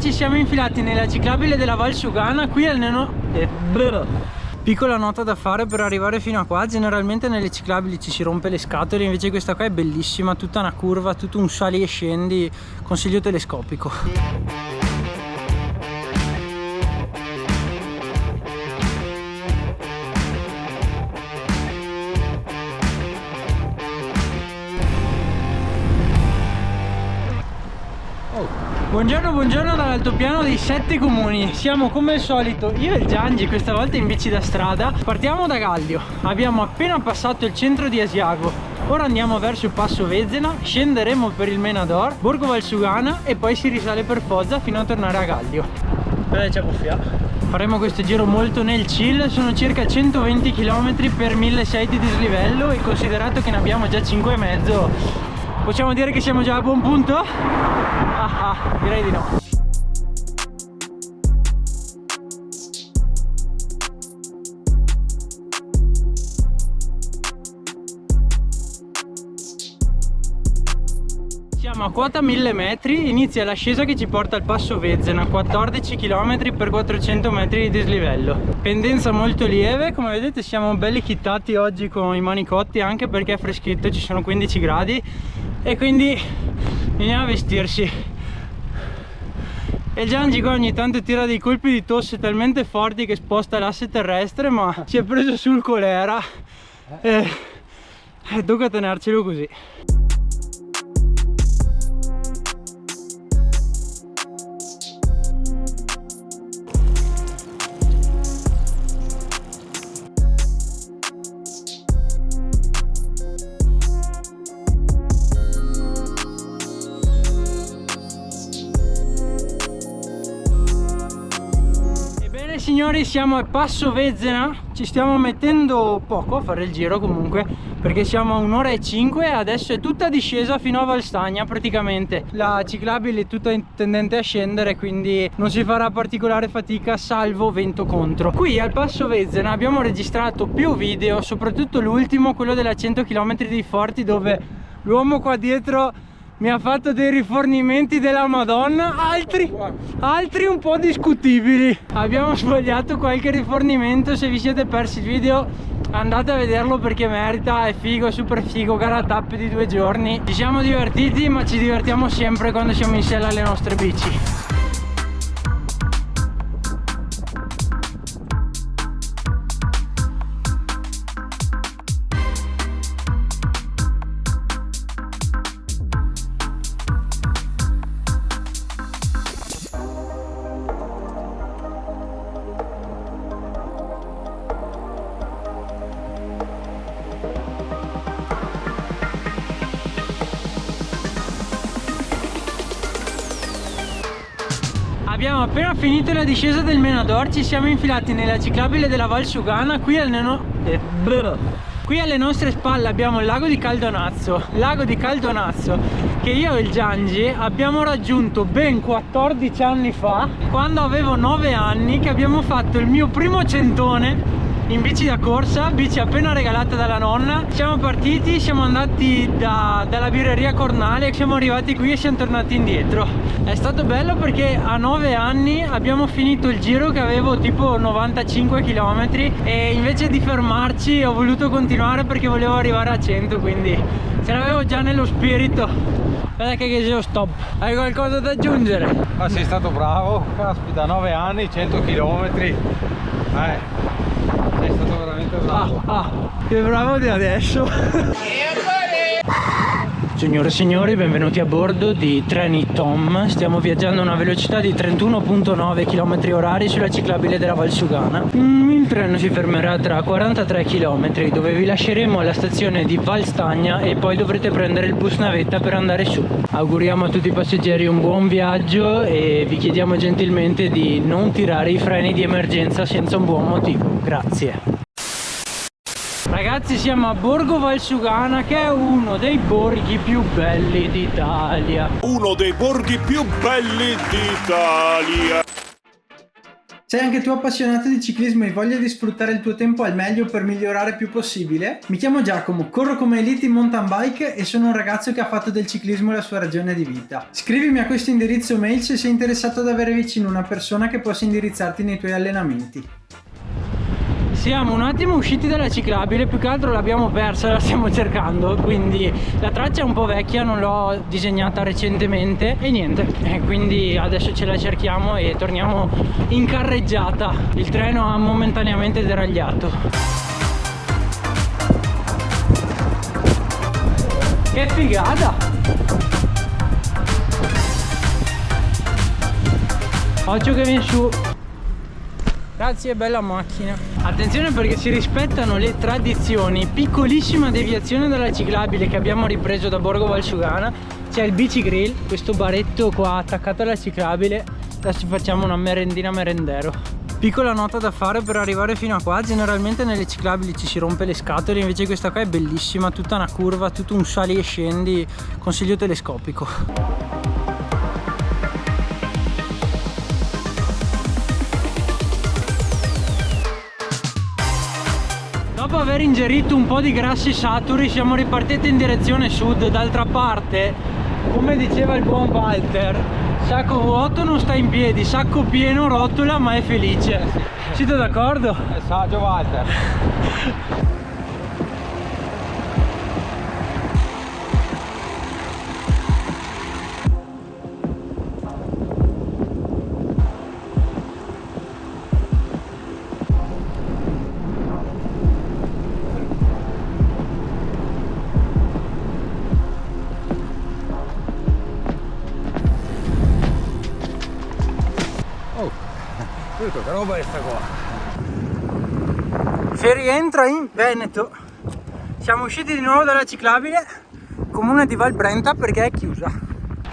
ci siamo infilati nella ciclabile della Val Sugana. Qui piccola nota da fare per arrivare fino a qua: generalmente nelle ciclabili ci si rompe le scatole, invece questa qua è bellissima, tutta una curva, tutto un sali e scendi, consiglio telescopico. Buongiorno, buongiorno dall'altopiano dei 7 comuni. Siamo come al solito io e il Giangi, questa volta in bici da strada. Partiamo da Gallio, abbiamo appena passato il centro di Asiago. Ora andiamo verso il passo Vezzena, scenderemo per il Menador, Borgo Valsugana e poi si risale per Foggia fino a tornare a Gallio. Faremo questo giro molto nel chill, sono circa 120 km per 1600 di dislivello e considerato che ne abbiamo già 5,5, possiamo dire che siamo già a buon punto? Direi di no. Siamo a quota 1000 metri, inizia l'ascesa che ci porta al passo Vezzena, 14 km per 400 metri di dislivello. Pendenza molto lieve, come vedete siamo belli chittati oggi con i manicotti, anche perché è freschetto, ci sono 15 gradi e quindi bisogna vestirsi. E il Giangi qua ogni tanto tira dei colpi di tosse talmente forti che sposta l'asse terrestre, ma si è preso sul colera e tocca tenercelo così. Signori, siamo al passo Vezzena, ci stiamo mettendo poco a fare il giro comunque, perché siamo a 1 ora e 5 e adesso è tutta discesa fino a Valstagna praticamente. La ciclabile è tutta tendente a scendere, quindi non si farà particolare fatica salvo vento contro. Qui al passo Vezzena abbiamo registrato più video, soprattutto l'ultimo, quello della 100 km dei Forti, dove l'uomo qua dietro mi ha fatto dei rifornimenti della Madonna, altri un po' discutibili. Abbiamo sbagliato qualche rifornimento, se vi siete persi il video andate a vederlo perché merita, è figo, è super figo, gara tappe di 2 giorni. Ci siamo divertiti, ma ci divertiamo sempre quando siamo in sella alle nostre bici. Abbiamo appena finito la discesa del Menador, ci siamo infilati nella ciclabile della Val Sugana. Qui alle nostre spalle abbiamo il lago di Caldonazzo, che io e il Giangi abbiamo raggiunto ben 14 anni fa, quando avevo 9 anni, che abbiamo fatto il mio primo centone in bici da corsa, bici appena regalata dalla nonna. Siamo partiti, siamo andati dalla birreria Cornale, siamo arrivati qui e siamo tornati indietro. È stato bello perché a 9 anni abbiamo finito il giro che avevo tipo 95 km e invece di fermarci ho voluto continuare perché volevo arrivare a 100, quindi ce l'avevo già nello spirito. Guarda che io stop. Hai qualcosa da aggiungere? Ma sei stato bravo, caspita, 9 anni, 100 km. Sei stato veramente bravo. Che bravo di adesso. Signore e signori, benvenuti a bordo di Treni Tom. Stiamo viaggiando a una velocità di 31,9 km/h sulla ciclabile della Val Sugana. Il treno si fermerà tra 43 km, dove vi lasceremo alla stazione di Valstagna e poi dovrete prendere il bus navetta per andare su. Auguriamo a tutti i passeggeri un buon viaggio e vi chiediamo gentilmente di non tirare i freni di emergenza senza un buon motivo. Grazie. Ragazzi, siamo a Borgo Valsugana, che è uno dei borghi più belli d'Italia. Uno dei borghi più belli d'Italia. Sei anche tu appassionato di ciclismo e hai voglia di sfruttare il tuo tempo al meglio per migliorare il più possibile? Mi chiamo Giacomo, corro come elite in mountain bike e sono un ragazzo che ha fatto del ciclismo la sua ragione di vita. Scrivimi a questo indirizzo mail se sei interessato ad avere vicino una persona che possa indirizzarti nei tuoi allenamenti. Siamo un attimo usciti dalla ciclabile, più che altro l'abbiamo persa, la stiamo cercando, quindi la traccia è un po' vecchia, non l'ho disegnata recentemente e niente, quindi adesso ce la cerchiamo e torniamo in carreggiata. Il treno ha momentaneamente deragliato. Che figata! Occhio che viene su. Grazie, bella macchina. Attenzione perché si rispettano le tradizioni. Piccolissima deviazione dalla ciclabile che abbiamo ripreso da Borgo Valsugana. C'è il Bici Grill, questo baretto qua attaccato alla ciclabile. Adesso facciamo una merendina merendero. Piccola nota da fare per arrivare fino a qua: generalmente nelle ciclabili ci si rompe le scatole, invece questa qua è bellissima, tutta una curva, tutto un sali e scendi, consiglio telescopico. Dopo aver ingerito un po' di grassi saturi siamo ripartiti in direzione sud. D'altra parte, come diceva il buon Walter, sacco vuoto non sta in piedi, sacco pieno rotola ma è felice. Siete d'accordo? È saggio Walter. Che roba è sta qua? Si rientra in Veneto. Siamo usciti di nuovo dalla ciclabile, comune di Valbrenta, perché è chiusa.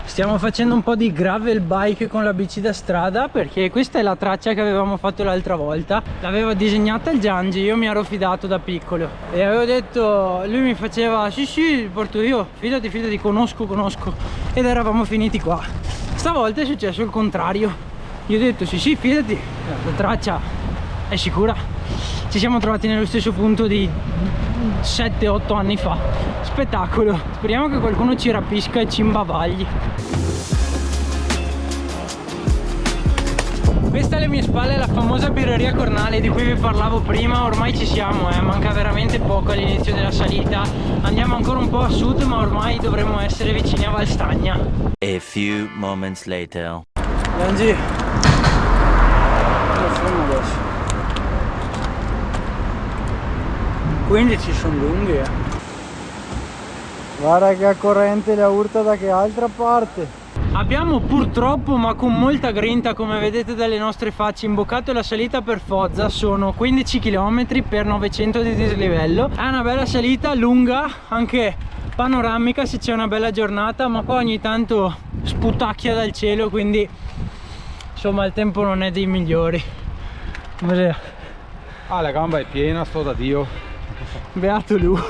Stiamo facendo un po' di gravel bike con la bici da strada, perché questa è la traccia che avevamo fatto l'altra volta. L'aveva disegnata il Giangi, io mi ero fidato da piccolo e avevo detto, lui mi faceva sì porto io, fidati, conosco, ed eravamo finiti qua. Stavolta è successo il contrario. Io ho detto sì fidati, la traccia è sicura. Ci siamo trovati nello stesso punto di 7-8 anni fa. Spettacolo. Speriamo che qualcuno ci rapisca e ci imbavagli. Questa alle mie spalle è la famosa birreria Cornale di cui vi parlavo prima. Ormai ci siamo, manca veramente poco all'inizio della salita. Andiamo ancora un po' a sud, ma ormai dovremmo essere vicini a Valstagna. A few moments later. Giangi, adesso 15 sono lunghi, Guarda che a corrente la urta da che altra parte. Abbiamo purtroppo, ma con molta grinta, come vedete dalle nostre facce, imboccato la salita per Foggia. Sono 15 km per 900 di dislivello. È una bella salita, lunga, anche panoramica se c'è una bella giornata, ma poi ogni tanto sputacchia dal cielo, quindi insomma il tempo non è dei migliori. Ah, la gamba è piena, sto da Dio. Beato lui.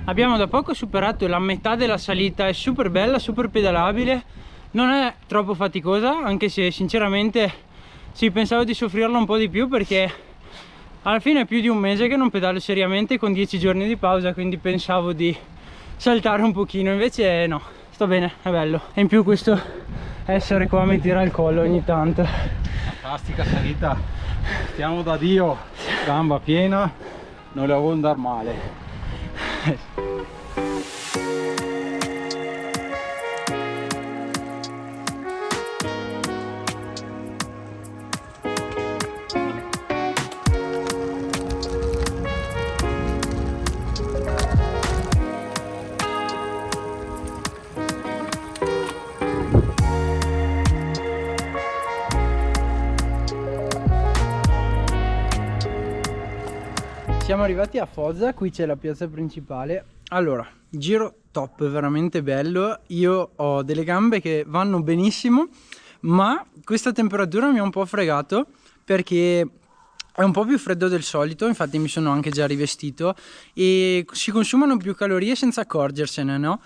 Abbiamo da poco superato la metà della salita, è super bella, super pedalabile, non è troppo faticosa, anche se sinceramente sì, pensavo di soffrirla un po' di più, perché alla fine è più di un mese che non pedalo seriamente con 10 giorni di pausa, quindi pensavo di saltare un pochino, invece no, sto bene, è bello. E in più questo essere qua mi tira il collo ogni tanto. Fantastica salita, stiamo da Dio, gamba piena, non la vuoi andare male. Siamo arrivati a Foggia, qui c'è la piazza principale. Allora, giro top, veramente bello. Io ho delle gambe che vanno benissimo, ma questa temperatura mi ha un po' fregato perché è un po' più freddo del solito, infatti mi sono anche già rivestito e si consumano più calorie senza accorgersene, no?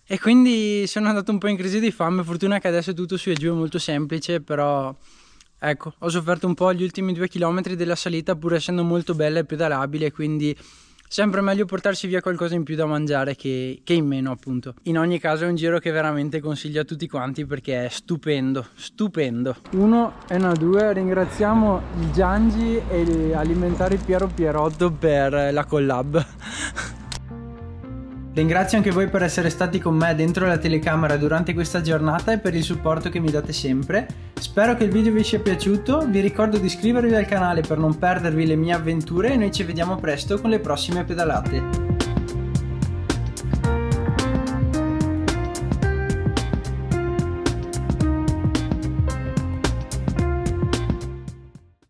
E quindi sono andato un po' in crisi di fame. Fortuna che adesso tutto su e giù è molto semplice, però ecco, ho sofferto un po' gli ultimi 2 chilometri della salita, pur essendo molto bella e pedalabile, quindi sempre meglio portarsi via qualcosa in più da mangiare che in meno, appunto. In ogni caso è un giro che veramente consiglio a tutti quanti perché è stupendo, stupendo. 1 e 2, ringraziamo il Giangi e gli alimentari Piero Pierotto per la collab. Ringrazio anche voi per essere stati con me dentro la telecamera durante questa giornata e per il supporto che mi date sempre. Spero che il video vi sia piaciuto, vi ricordo di iscrivervi al canale per non perdervi le mie avventure e noi ci vediamo presto con le prossime pedalate.